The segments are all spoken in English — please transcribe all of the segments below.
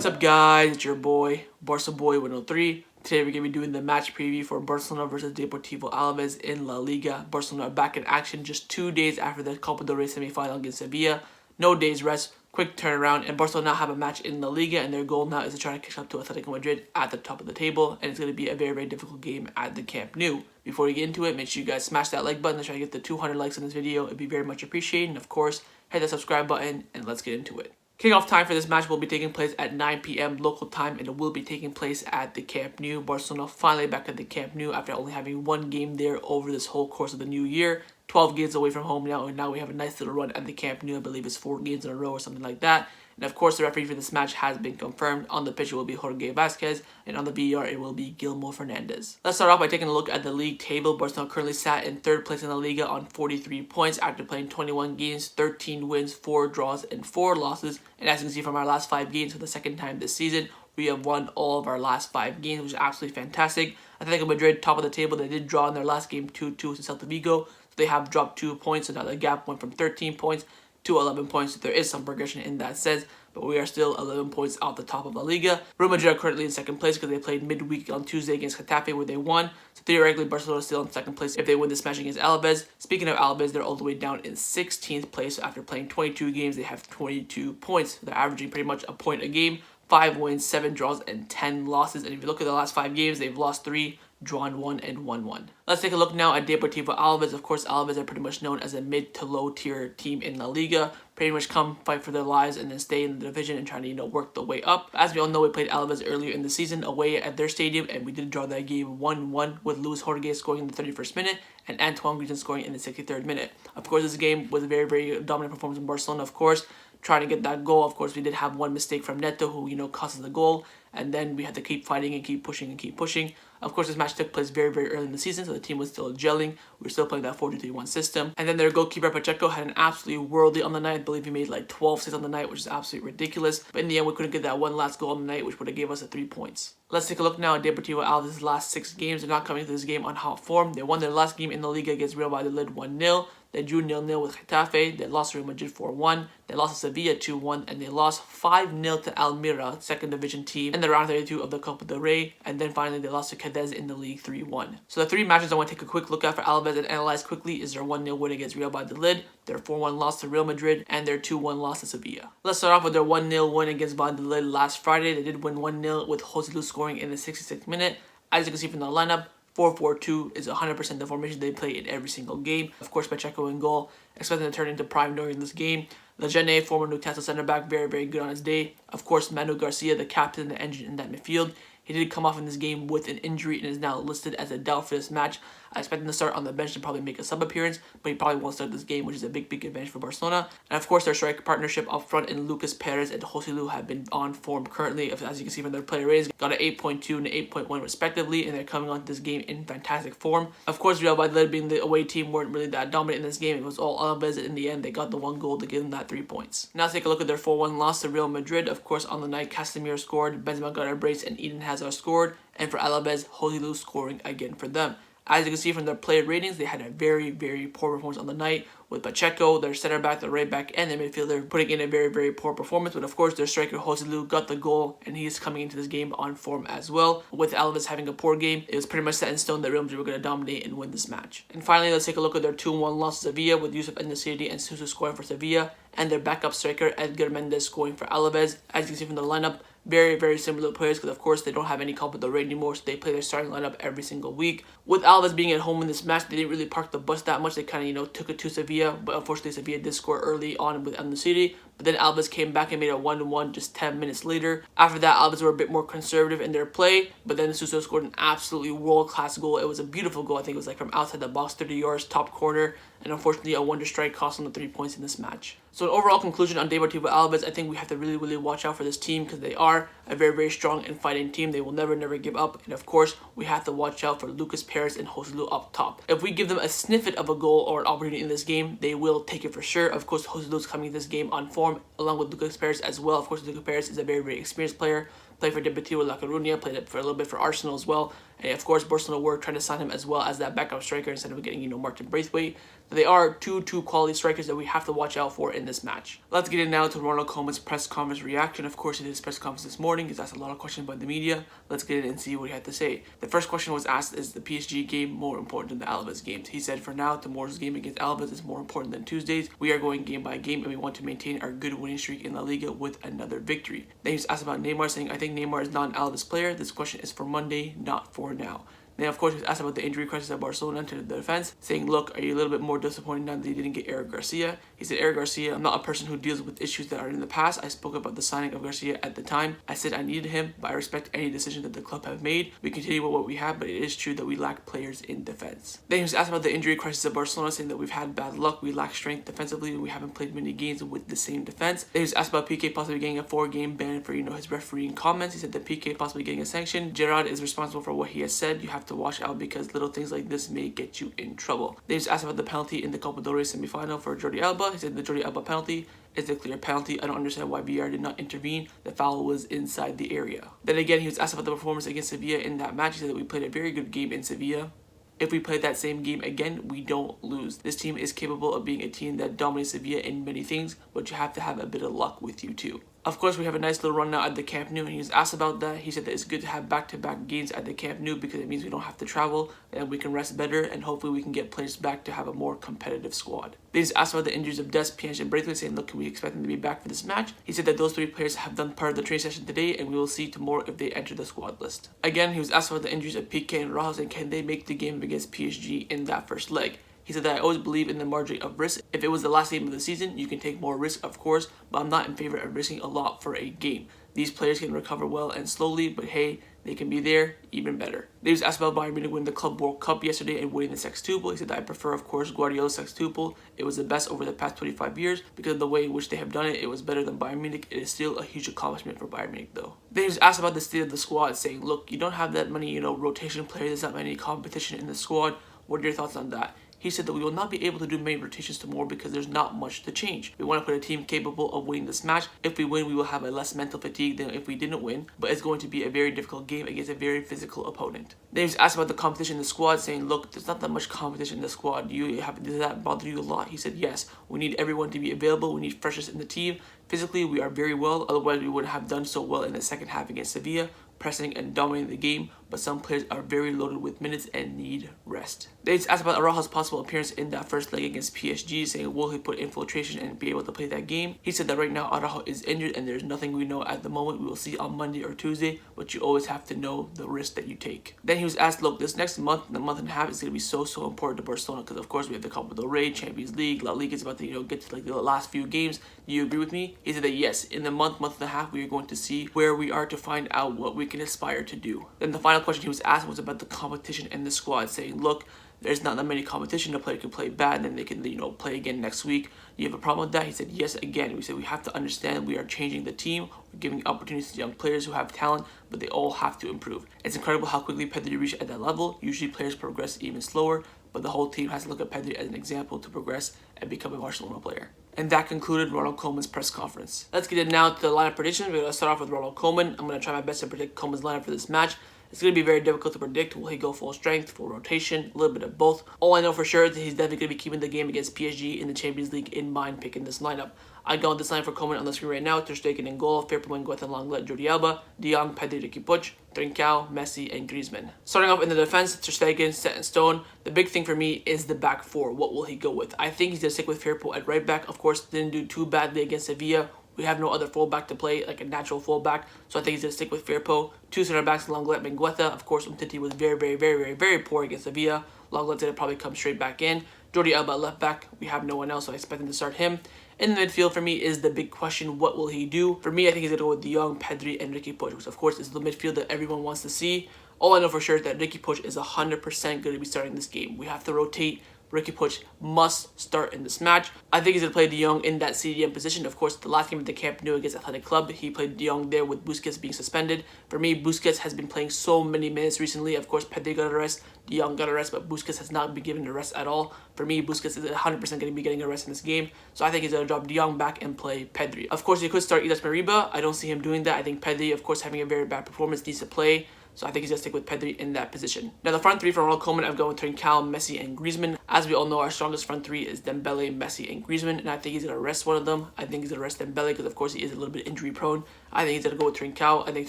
What's up guys, it's your boy, Barca Boy 103. Today we're going to be doing the match preview for Barcelona versus Deportivo Alaves in La Liga. Barcelona are back in action just 2 days after the Copa del Rey semi-final against Sevilla. No days rest, quick turnaround, and Barcelona now have a match in La Liga, and their goal now is to try to catch up to Atletico Madrid at the top of the table, and it's going to be a very, very difficult game at the Camp Nou. Before we get into it, make sure you guys smash that like button to try to get the 200 likes on this video. It'd be very much appreciated, and of course, hit that subscribe button, and let's get into it. Kickoff time for this match will be taking place at 9 p.m. local time, and it will be taking place at the Camp Nou. Barcelona finally back at the Camp Nou after only having one game there over this whole course of the new year. 12 games away from home now, and now we have a nice little run at the Camp Nou. I believe it's 4 games in a row or something like that. And of course, the referee for this match has been confirmed. On the pitch, it will be Jorge Vazquez, and on the VAR, it will be Guillermo Fernandez. Let's start off by taking a look at the league table. Barcelona currently sat in 3rd place in the Liga on 43 points after playing 21 games, 13 wins, 4 draws, and 4 losses. And as you can see from our last 5 games for the second time this season, we have won all of our last 5 games, which is absolutely fantastic. Atletico Madrid, top of the table, they did draw in their last game 2-2 to Celta Vigo. So they have dropped 2 points, so now the gap went from 13 points to 11 points. So there is some progression in that sense, but we are still 11 points off the top of La Liga. Real Madrid are currently in 2nd place because they played midweek on Tuesday against Getafe where they won. So theoretically, Barcelona is still in 2nd place if they win this match against Alavés. Speaking of Alavés, they're all the way down in 16th place. After playing 22 games, they have 22 points. They're averaging pretty much a point a game. 5 wins, 7 draws, and 10 losses. And if you look at the last 5 games, they've lost 3, drawn 1, and won 1. Let's take a look now at Deportivo Alaves. Of course, Alaves are pretty much known as a mid to low tier team in La Liga. Pretty much come fight for their lives and then stay in the division and trying to, work the way up. As we all know, we played Alaves earlier in the season away at their stadium, and we did draw that game 1-1 with Luis Jorge scoring in the 31st minute and Antoine Griezmann scoring in the 63rd minute. Of course, this game was a very, very dominant performance in Barcelona, of course, trying to get that goal. Of course, we did have one mistake from Neto, who, cost us the goal, and then we had to keep fighting and keep pushing and keep pushing. Of course, this match took place very, very early in the season, so the team was still gelling. We were still playing that 4-2-3-1 system. And then their goalkeeper, Pacheco, had an absolutely worldly on the night. I believe he made like 12 saves on the night, which is absolutely ridiculous. But in the end, we couldn't get that one last goal on the night, which would have gave us 3 points. Let's take a look now at Deportivo Alaves' last 6 games. They're not coming to this game on hot form. They won their last game in the Liga against Real Madrid 1-0. They drew 0-0 with Getafe. They lost to Real Madrid 4-1. They lost to Sevilla 2-1. And they lost 5-0 to Almira, 2nd division team, in the round 32 of the Copa del Rey. And then finally, they lost to Cadiz in the league 3-1. So the 3 matches I want to take a quick look at for Alaves and analyze quickly is their 1-0 win against Real Madrid, their 4-1 loss to Real Madrid, and their 2-1 loss to Sevilla. Let's start off with their 1-0 win against Madrid last Friday. They did win 1-0 with José Lu scoring in the 66th minute. As you can see from the lineup, 4-4-2 is 100% the formation they play in every single game. Of course, Pacheco in goal, expecting to turn into prime during this game. Legene, former Newcastle center back, very, very good on his day. Of course, Manu Garcia, the captain, the engine in that midfield. He did come off in this game with an injury and is now listed as a doubt for this match. I expect him to start on the bench and probably make a sub appearance, but he probably won't start this game, which is a big, big advantage for Barcelona. And of course, their striker partnership up front in Lucas Perez and José Lu have been on form currently. As you can see from their player ratings, got an 8.2 and an 8.1 respectively, and they're coming on to this game in fantastic form. Of course, Real Madrid being the away team weren't really that dominant in this game. It was all Alavés. In the end, they got the 1 goal to give them that 3 points. Now take a look at their 4-1 loss to Real Madrid. Of course, on the night, Casemiro scored, Benzema got a brace, and Eden Hazard scored. And for Alavés, José Lu scoring again for them. As you can see from their player ratings, they had a very, very poor performance on the night with Pacheco, their center back, their right back, and their midfielder putting in a very, very poor performance. But of course, their striker José Lu got the goal, and he is coming into this game on form as well. With Alavés having a poor game, it was pretty much set in stone that Real Madrid were going to dominate and win this match. And finally, let's take a look at their 2-1 loss to Sevilla with Youssef En-Nesyri and Suso scoring for Sevilla, and their backup striker Edgar Mendes scoring for Alavés. As you can see from the lineup, very, very similar players because, of course, they don't have any Copa del Rey anymore, so they play their starting lineup every single week. With Alavés being at home in this match, they didn't really park the bus that much. They kind of, took it to Sevilla, but unfortunately, Sevilla did score early on with En-Nesyri. But then Alavés came back and made a 1-1 just 10 minutes later. After that, Alavés were a bit more conservative in their play, but then Suso scored an absolutely world-class goal. It was a beautiful goal. I think it was from outside the box, 30 yards, top corner, and unfortunately, a wonder strike cost them the 3 points in this match. So an overall conclusion on Deportivo Alaves, I think we have to really, really watch out for this team because they are a very, very strong and fighting team. They will never, never give up. And of course, we have to watch out for Lucas Perez and José Lu up top. If we give them a snippet of a goal or an opportunity in this game, they will take it for sure. Of course, José Lu is coming this game on form along with Lucas Perez as well. Of course, Lucas Perez is a very, very experienced player. Played for Deportivo La Coruña, played it for a little bit for Arsenal as well. And of course, Barcelona were trying to sign him as well as that backup striker instead of getting, Martin Braithwaite. But they are two quality strikers that we have to watch out for in this match. Let's get in now to Ronald Koeman's press conference reaction. Of course, in his press conference this morning, he's asked a lot of questions by the media. Let's get in and see what he had to say. The first question was asked, is the PSG game more important than the Alavés games? He said, for now, tomorrow's game against Alavés is more important than Tuesdays. We are going game by game and we want to maintain our good winning streak in La Liga with another victory. Then he was asked about Neymar, saying, I think Neymar is not an Alavés player. This question is for Monday, not for now. Then, of course, he was asked about the injury crisis at Barcelona to the defense, saying, look, are you a little bit more disappointed now that you didn't get Eric Garcia? He said, Eric Garcia, I'm not a person who deals with issues that are in the past. I spoke about the signing of Garcia at the time. I said I needed him, but I respect any decision that the club have made. We continue with what we have, but it is true that we lack players in defense. Then he was asked about the injury crisis at Barcelona, saying that we've had bad luck. We lack strength defensively, and we haven't played many games with the same defense. Then he was asked about PK possibly getting a 4-game ban for, his refereeing comments. He said that PK possibly getting a sanction. Gerard is responsible for what he has said. You have to watch out because little things like this may get you in trouble. They just asked about the penalty in the Copa del Rey semi-final for Jordi Alba. He said the Jordi Alba penalty is a clear penalty. I don't understand why VAR did not intervene. The foul was inside the area. Then again, he was asked about the performance against Sevilla in that match. He said that we played a very good game in Sevilla. If we play that same game again, we don't lose. This team is capable of being a team that dominates Sevilla in many things, but you have to have a bit of luck with you too. Of course, we have a nice little run now at the Camp Nou, and he was asked about that. He said that it's good to have back-to-back games at the Camp Nou because it means we don't have to travel and we can rest better, and hopefully we can get players back to have a more competitive squad. They just asked about the injuries of Dest, Pianch, and Braithwaite, saying, look, can we expect them to be back for this match? He said that those 3 players have done part of the training session today, and we will see tomorrow if they enter the squad list. Again, he was asked about the injuries of PK and Rahos, and can they make the game against PSG in that first leg? He said that I always believe in the margin of risk. If it was the last game of the season, you can take more risk, of course, but I'm not in favor of risking a lot for a game. These players can recover well and slowly, but hey, they can be there even better. They was asked about Bayern Munich winning the Club World Cup yesterday and winning the sextuple. He said that I prefer, of course, Guardiola's sextuple. It was the best over the past 25 years because of the way in which they have done it. It was better than Bayern Munich. It is still a huge accomplishment for Bayern Munich, though. They was asked about the state of the squad, saying, look, you don't have that many, rotation players. There's not many competition in the squad. What are your thoughts on that? He said that we will not be able to do many rotations tomorrow because there's not much to change. We want to put a team capable of winning this match. If we win, we will have a less mental fatigue than if we didn't win, but it's going to be a very difficult game against a very physical opponent. Then he was asked about the competition in the squad, saying, look, there's not that much competition in the squad. Does that bother you a lot? He said, yes, we need everyone to be available. We need freshness in the team. Physically, we are very well. Otherwise, we wouldn't have done so well in the second half against Sevilla, pressing and dominating the game, but some players are very loaded with minutes and need rest. They just asked about Araujo's possible appearance in that first leg against PSG, saying will he put infiltration and be able to play that game. He said that right now Araujo is injured and there's nothing we know at the moment. We will see on Monday or Tuesday, but you always have to know the risk that you take. Then he was asked, look, this next month and a month and a half is going to be so important to Barcelona because of course we have the Copa del Rey, Champions League, La Liga is about to get to like the last few games. Do you agree with me? He said that yes, in the month and a half we are going to see where we are to find out what we can aspire to do. Then the final question he was asked was about the competition in the squad, saying, look, there's not that many competition. A player can play bad and then they can play again next week. Do you have a problem with that? He said yes again. We said we have to understand we are changing the team. We're giving opportunities to young players who have talent, but they all have to improve. It's incredible how quickly Pedri reached at that level. Usually players progress even slower, but the whole team has to look at Pedri as an example to progress and become a Barcelona player. And that concluded Ronald Koeman's press conference. Let's get it now to the lineup predictions. We're going to start off with Ronald Koeman. I'm going to try my best to predict Koeman's lineup for this match. It's going to be very difficult to predict. Will he go full strength, full rotation, a little bit of both? All I know for sure is that he's definitely going to be keeping the game against PSG in the Champions League in mind picking this lineup. I got this line for Koeman on the screen right now. Ter Stegen in goal, Firpo, Guetta, Lenglet, Jordi Alba, De Jong, Pedri, Riqui Puig, Trincao, Messi, and Griezmann. Starting off in the defense, Ter Stegen, set in stone. The big thing for me is the back four. What will he go with? I think he's going to stick with Firpo at right back. Of course, didn't do too badly against Sevilla. We have no other fullback to play, like a natural fullback, so I think he's going to stick with Firpo. 2 center backs, Lenglet and Guetta. Of course, Umtiti was very poor against Sevilla. Lenglet's going to probably come straight back in. Jordi Alba left back. We have no one else, so I expect him to start him. In the midfield, for me, is the big question, what will he do? For me, I think he's going to go with De Jong, Pedri, and Riqui Puig, which of course is the midfield that everyone wants to see. All I know for sure is that Riqui Puig is 100% going to be starting this game. We have to rotate. Riqui Puig must start in this match. I think he's going to play De Jong in that CDM position. Of course, the last game at the Camp Nou against Athletic Club, he played De Jong there with Busquets being suspended. For me, Busquets has been playing so many minutes recently. Of course, Pedri got a rest, De Jong got a rest, but Busquets has not been given a rest at all. For me, Busquets is 100% going to be getting a rest in this game. So I think he's going to drop De Jong back and play Pedri. Of course, he could start Illas Mariba. I don't see him doing that. I think Pedri, of course, having a very bad performance, needs to play. So I think he's going to stick with Pedri in that position. Now the front three for Ronald Koeman, I've gone with Trincao, Messi, and Griezmann. As we all know, our strongest front three is Dembele, Messi, and Griezmann, and I think he's going to rest one of them. I think he's going to rest Dembele because, of course, he is a little bit injury prone. I think he's going to go with Trincao. I think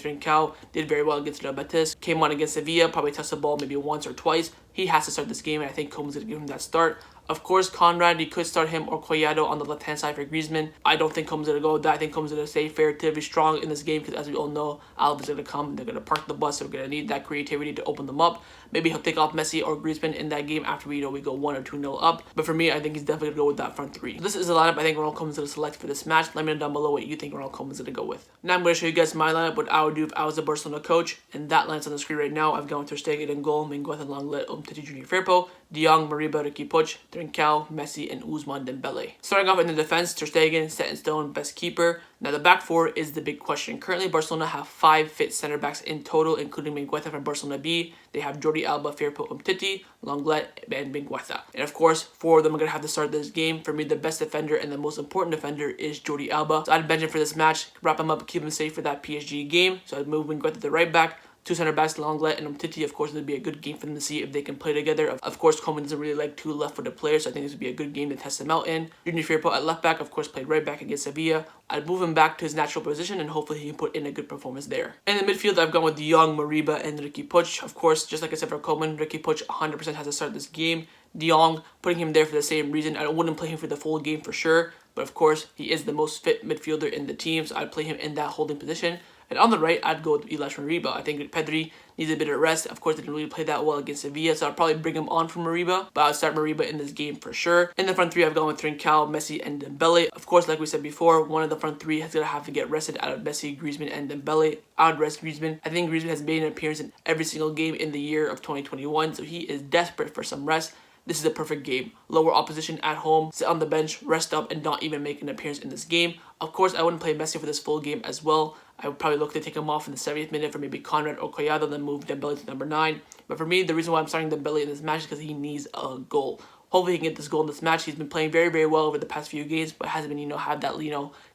Trincao did very well against Real Betis. Came on against Sevilla, probably touched the ball maybe once or twice. He has to start this game, and I think Koeman's going to give him that start. Of course, Conrad, you could start him or Collado on the left-hand side for Griezmann. I don't think Koeman's going to go with that. I think Koeman's going to stay relatively strong in this game because, as we all know, Alavés is going to come. They're going to park the bus. So we're going to need that creativity to open them up. Maybe he'll take off Messi or Griezmann in that game after we go 1 or 2-0 up. But for me, I think he's definitely going to go with that front three. So this is the lineup I think Ronald Koeman's going to select for this match. Let me know down below what you think Ronald Koeman's going to go with. Now I'm going to show you guys my lineup, what I would do if I was the Barcelona coach. And that line's on the screen right now. I've gone with Ter Stegen in goal, Mingueza, Lenglet, Umtiti, Junior Firpo, De Jong, Mariba, Ricky Puig, Trincao, Messi, and Ousmane Dembele. Starting off in the defense, Ter Stegen, set in stone, best keeper. Now the back four is the big question. Currently, Barcelona have 5 fit center backs in total, including Mingueza from Barcelona B. They have Jordi Alba, Firpo, Umtiti, Lenglet, and Mingueza. And of course, 4 of them are going to have to start this game. For me, the best defender and the most important defender is Jordi Alba. So I'd bench him for this match, wrap him up, keep him safe for that PSG game. So I'd move Mingueza to the right back. 2 center backs, Lenglet and Umtiti. Of course, it would be a good game for them to see if they can play together. Of course, Koeman doesn't really like 2 left-footed players, so I think this would be a good game to test them out in. Junior Firpo at left back, of course, played right back against Sevilla. I'd move him back to his natural position, and hopefully he can put in a good performance there. In the midfield, I've gone with De Jong, Mariba, and Ricky Puig. Of course, just like I said for Koeman, Ricky Puig 100% has to start this game. De Jong, putting him there for the same reason. I wouldn't play him for the full game for sure, but of course, he is the most fit midfielder in the team, so I'd play him in that holding position. And on the right, I'd go with Ilaix Mariba. I think Pedri needs a bit of rest. Of course, they didn't really play that well against Sevilla, so I'd probably bring him on from Mariba, but I'll start Mariba in this game for sure. In the front three, I've gone with Trincao, Messi, and Dembele. Of course, like we said before, one of the front three is going to have to get rested out of Messi, Griezmann, and Dembele. I would rest Griezmann. I think Griezmann has made an appearance in every single game in the year of 2021, so he is desperate for some rest. This is a perfect game. Lower opposition at home, sit on the bench, rest up, and not even make an appearance in this game. Of course, I wouldn't play Messi for this full game as well. I would probably look to take him off in the 70th minute for maybe Conrad or Collado, then move Dembele to number 9. But for me, the reason why I'm starting Dembele in this match is because he needs a goal. Hopefully he can get this goal in this match. He's been playing very, very well over the past few games, but hasn't been, have that,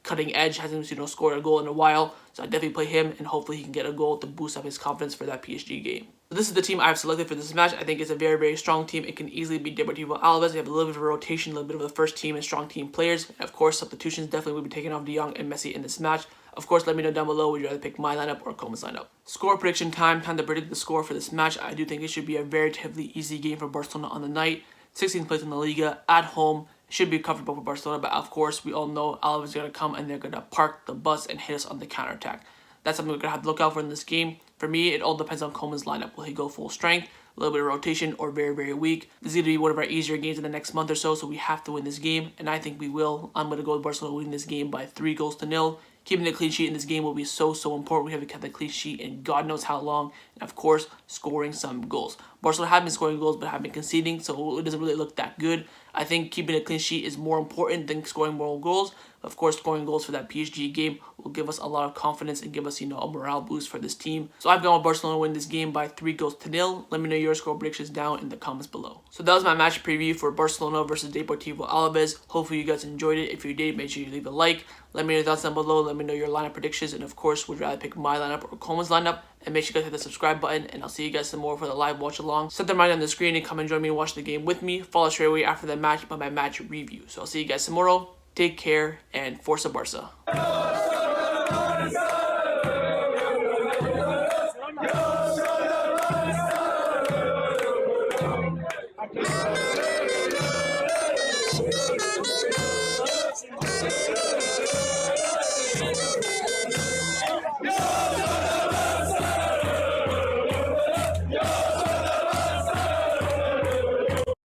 cutting edge, hasn't, scored a goal in a while. So I definitely play him, and hopefully he can get a goal to boost up his confidence for that PSG game. So this is the team I've selected for this match. I think it's a very, very strong team. It can easily beat Deportivo Alaves. We have a little bit of a rotation, a little bit of the first team and strong team players. And of course, substitutions definitely will be taking off De Jong and Messi in this match. Of course, let me know down below would you rather pick my lineup or Koeman's lineup. Score prediction time. Time to predict the score for this match. I do think it should be a relatively easy game for Barcelona on the night. 16th place in the Liga at home. Should be comfortable for Barcelona, but of course, we all know Alavés is going to come and they're going to park the bus and hit us on the counterattack. That's something we're going to have to look out for in this game. For me, it all depends on Koeman's lineup. Will he go full strength, a little bit of rotation, or very, very weak? This is going to be one of our easier games in the next month or so, so we have to win this game, and I think we will. I'm going to go with Barcelona winning this game by 3-0. Keeping the clean sheet in this game will be so, so important. We haven't kept the clean sheet in God knows how long. And of course, scoring some goals. Barcelona have been scoring goals, but have been conceding, so it doesn't really look that good. I think keeping a clean sheet is more important than scoring more goals. Of course, scoring goals for that PSG game will give us a lot of confidence and give us, a morale boost for this team. So I've gone with Barcelona win this game by 3-0. Let me know your score predictions down in the comments below. So that was my match preview for Barcelona versus Deportivo Alaves. Hopefully you guys enjoyed it. If you did, make sure you leave a like. Let me know your thoughts down below. Let me know your lineup predictions. And of course, would you rather pick my lineup or Koeman's lineup? And make sure you guys hit the subscribe button. And I'll see you guys some more for the live watch along. Set them right on the screen and come and join me and watch the game with me. Follow straight away after the match by my match review. So I'll see you guys tomorrow. Take care and Forza Barca.